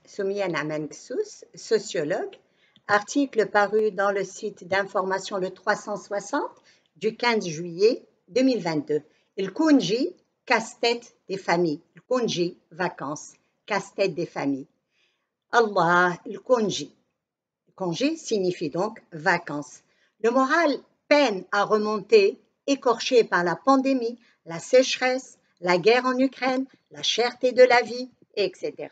Soumiane Amenksous, sociologue, article paru dans le site d'information Le 360 du 15 juillet 2022. Le Kunji, casse-tête des familles. Le Kunji, vacances, casse-tête des familles. Allah, le Kunji. Congé signifie donc vacances. Le moral peine à remonter, écorché par la pandémie, la sécheresse, la guerre en Ukraine, la cherté de la vie, etc.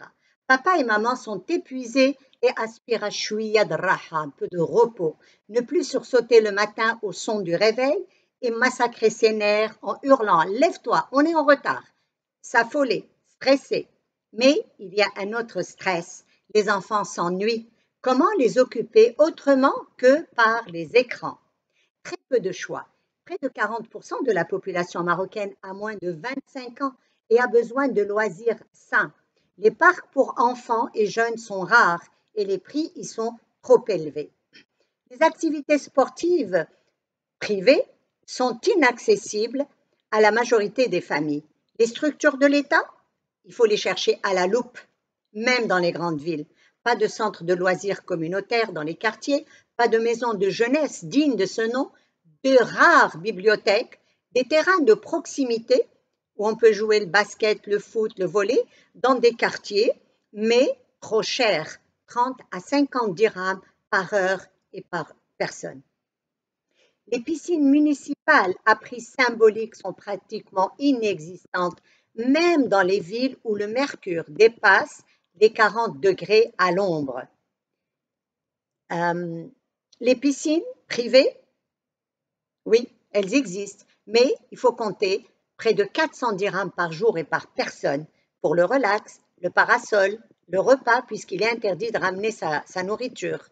Papa et maman sont épuisés et aspirent à chouïa de raha, un peu de repos, ne plus sursauter le matin au son du réveil et massacrer ses nerfs en hurlant « Lève-toi, on est en retard !» S'affoler, stresser. Mais il y a un autre stress, les enfants s'ennuient. Comment les occuper autrement que par les écrans? Très peu de choix. Près de 40% de la population marocaine a moins de 25 ans et a besoin de loisirs sains. Les parcs pour enfants et jeunes sont rares et les prix y sont trop élevés. Les activités sportives privées sont inaccessibles à la majorité des familles. Les structures de l'État, il faut les chercher à la loupe, même dans les grandes villes. Pas de centres de loisirs communautaires dans les quartiers, pas de maisons de jeunesse dignes de ce nom, de rares bibliothèques, des terrains de proximité où on peut jouer le basket, le foot, le volley dans des quartiers, mais trop cher, 30 à 50 dirhams par heure et par personne. Les piscines municipales à prix symbolique sont pratiquement inexistantes, même dans les villes où le mercure dépasse les 40 degrés à l'ombre. Les piscines privées, oui, elles existent, mais il faut compter près de 400 dirhams par jour et par personne pour le relax, le parasol, le repas, puisqu'il est interdit de ramener sa nourriture.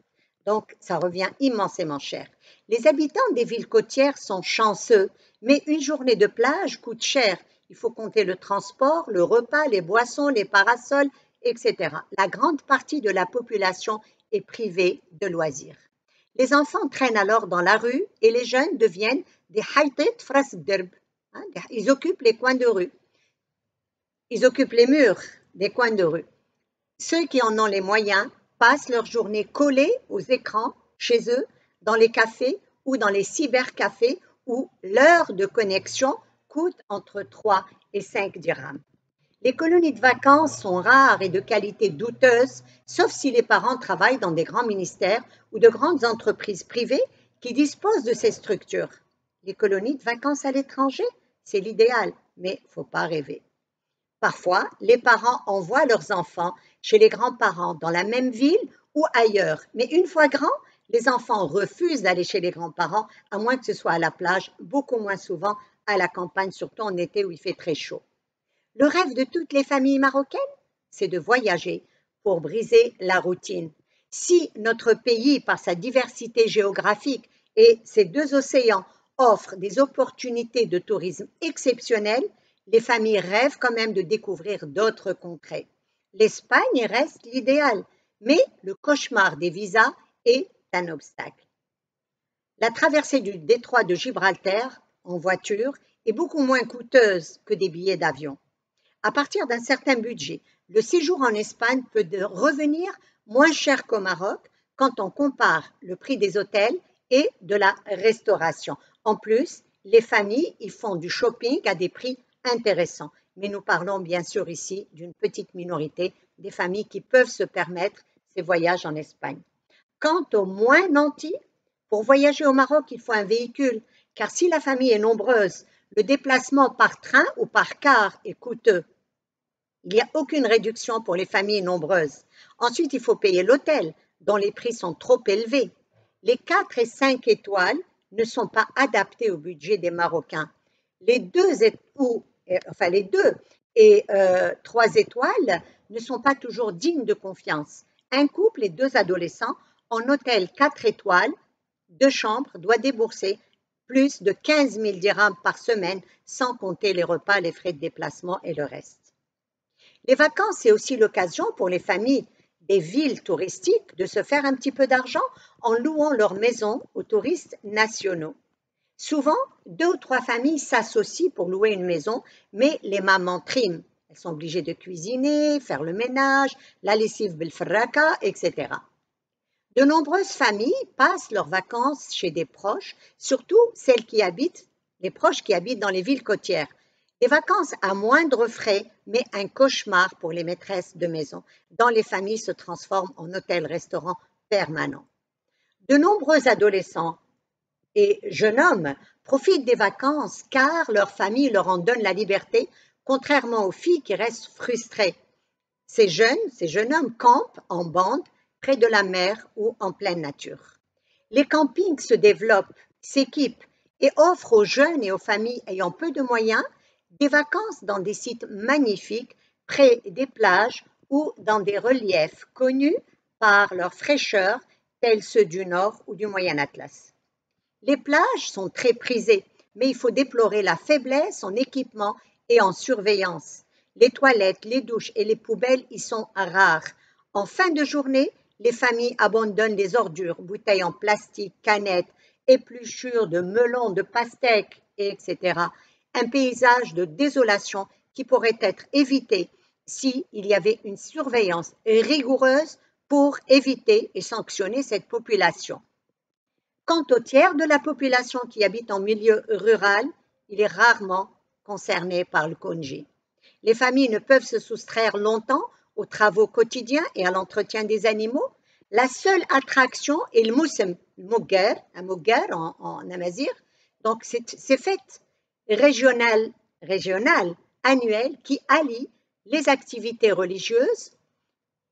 Donc, ça revient immensément cher. Les habitants des villes côtières sont chanceux, mais une journée de plage coûte cher. Il faut compter le transport, le repas, les boissons, les parasols, etc. La grande partie de la population est privée de loisirs. Les enfants traînent alors dans la rue et les jeunes deviennent des haytit fras derb. Ils occupent les coins de rue. Ils occupent les murs des coins de rue. Ceux qui en ont les moyens passent leur journée collés aux écrans chez eux, dans les cafés ou dans les cybercafés où l'heure de connexion coûte entre 3 et 5 dirhams. Les colonies de vacances sont rares et de qualité douteuse, sauf si les parents travaillent dans des grands ministères ou de grandes entreprises privées qui disposent de ces structures. Les colonies de vacances à l'étranger, c'est l'idéal, mais il ne faut pas rêver. Parfois, les parents envoient leurs enfants chez les grands-parents dans la même ville ou ailleurs, mais une fois grands, les enfants refusent d'aller chez les grands-parents, à moins que ce soit à la plage, beaucoup moins souvent à la campagne, surtout en été où il fait très chaud. Le rêve de toutes les familles marocaines, c'est de voyager pour briser la routine. Si notre pays, par sa diversité géographique et ses deux océans, offre des opportunités de tourisme exceptionnelles, les familles rêvent quand même de découvrir d'autres contrées. L'Espagne reste l'idéal, mais le cauchemar des visas est un obstacle. La traversée du détroit de Gibraltar en voiture est beaucoup moins coûteuse que des billets d'avion. À partir d'un certain budget, le séjour en Espagne peut revenir moins cher qu'au Maroc quand on compare le prix des hôtels et de la restauration. En plus, les familles y font du shopping à des prix intéressants. Mais nous parlons bien sûr ici d'une petite minorité des familles qui peuvent se permettre ces voyages en Espagne. Quant aux moins nantis, pour voyager au Maroc, il faut un véhicule, car si la famille est nombreuse, le déplacement par train ou par car est coûteux. Il n'y a aucune réduction pour les familles nombreuses. Ensuite, il faut payer l'hôtel, dont les prix sont trop élevés. Les 4 et 5 étoiles ne sont pas adaptés au budget des Marocains. Les 2 et 3 étoiles ne sont pas toujours dignes de confiance. Un couple et 2 adolescents en hôtel 4 étoiles, 2 chambres, doit débourser plus de 15 000 dirhams par semaine, sans compter les repas, les frais de déplacement et le reste. Les vacances, c'est aussi l'occasion pour les familles des villes touristiques de se faire un petit peu d'argent en louant leur maison aux touristes nationaux. Souvent, 2 ou 3 familles s'associent pour louer une maison, mais les mamans triment. Elles sont obligées de cuisiner, faire le ménage, la lessive بالفراكة, etc. De nombreuses familles passent leurs vacances chez des proches, surtout les proches qui habitent dans les villes côtières. Des vacances à moindre frais, mais un cauchemar pour les maîtresses de maison, dont les familles se transforment en hôtels-restaurants permanents. De nombreux adolescents et jeunes hommes profitent des vacances car leur famille leur en donne la liberté, contrairement aux filles qui restent frustrées. Ces jeunes hommes campent en bande près de la mer ou en pleine nature. Les campings se développent, s'équipent et offrent aux jeunes et aux familles ayant peu de moyens des vacances dans des sites magnifiques près des plages ou dans des reliefs connus par leur fraîcheur, tels ceux du Nord ou du Moyen Atlas. Les plages sont très prisées, mais il faut déplorer la faiblesse en équipement et en surveillance. Les toilettes, les douches et les poubelles y sont rares. En fin de journée, les familles abandonnent les ordures, bouteilles en plastique, canettes, épluchures de melons, de pastèques, etc. Un paysage de désolation qui pourrait être évité s'il y avait une surveillance rigoureuse pour éviter et sanctionner cette population. Quant au tiers de la population qui habite en milieu rural, il est rarement concerné par le congé. Les familles ne peuvent se soustraire longtemps aux travaux quotidiens et à l'entretien des animaux. La seule attraction est le moussem, le moguer, un moguer en amazigh. Donc c'est fête régionale, annuelle qui allie les activités religieuses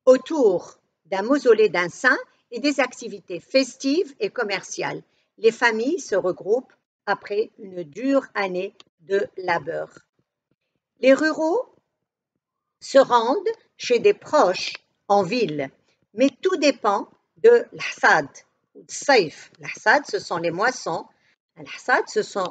autour d'un mausolée d'un saint et des activités festives et commerciales. Les familles se regroupent après une dure année de labeur. Les ruraux se rendent chez des proches en ville, mais tout dépend de l'hsad ou de saif. L'hsad, ce sont les moissons. L'hsad,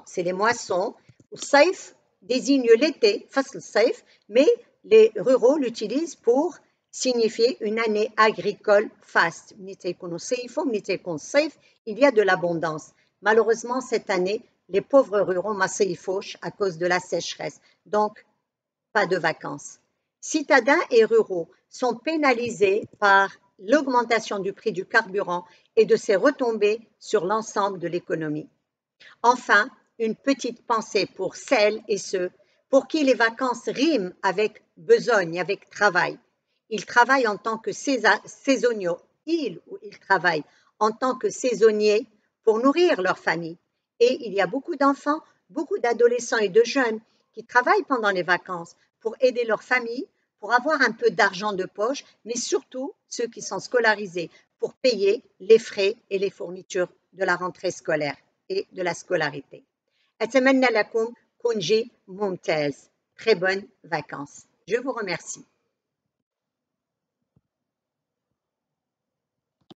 c'est les moissons. Le saif désigne l'été, fasl saif, mais les ruraux l'utilisent pour signifier une année agricole faste. Il y a de l'abondance. Malheureusement, cette année, les pauvres ruraux massifouchent à cause de la sécheresse. Donc, pas de vacances. Citadins et ruraux sont pénalisés par l'augmentation du prix du carburant et de ses retombées sur l'ensemble de l'économie. Enfin, une petite pensée pour celles et ceux pour qui les vacances riment avec besogne, avec travail. Ils travaillent en tant que saisonniers, ils travaillent en tant que saisonniers pour nourrir leur famille. Et il y a beaucoup d'enfants, beaucoup d'adolescents et de jeunes qui travaillent pendant les vacances pour aider leur famille, pour avoir un peu d'argent de poche, mais surtout ceux qui sont scolarisés pour payer les frais et les fournitures de la rentrée scolaire et de la scolarité. أتمنى لكم كونجي ممتاز. Très bonnes vacances. Je vous remercie.